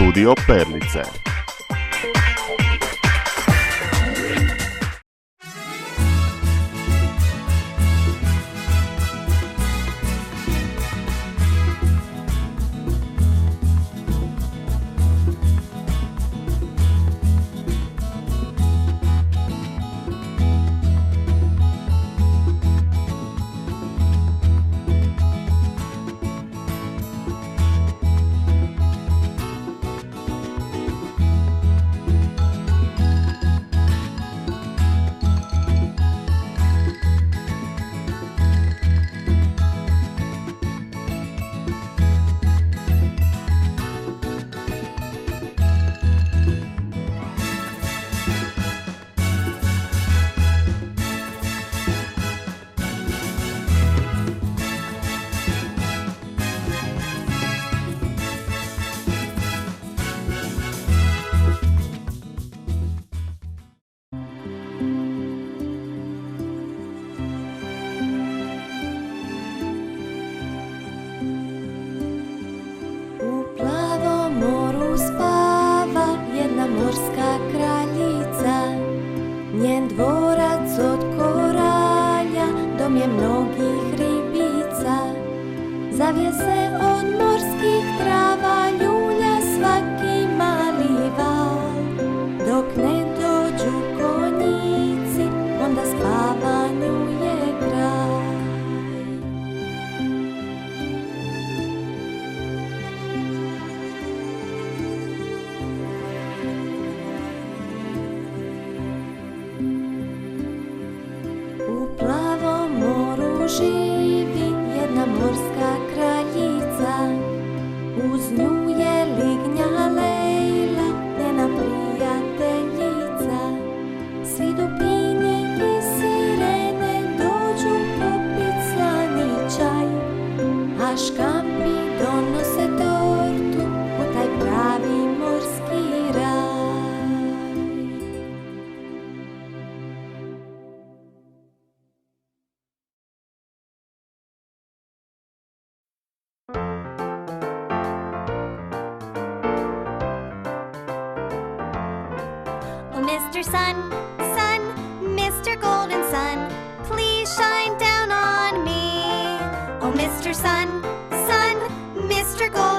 Studio Perlice. Morska kraljica, njen dvorac od koralja, dom je mnogih ribica. Zavije se od morskih trava, ljulja svaki mali val. Dok ne dođu konjici, onda spavanju je kraj. Živi jedna morska kraljica, uz nju je lignja Lejla, njena prijateljica. Svi dupini i sirene dođu popit slani čaj, a škampi donose tortu u taj pravi morski raj. Mr. Sun, Sun, Mr. Golden Sun, please shine down on me. Oh, Mr. Sun, Sun, Mr. Golden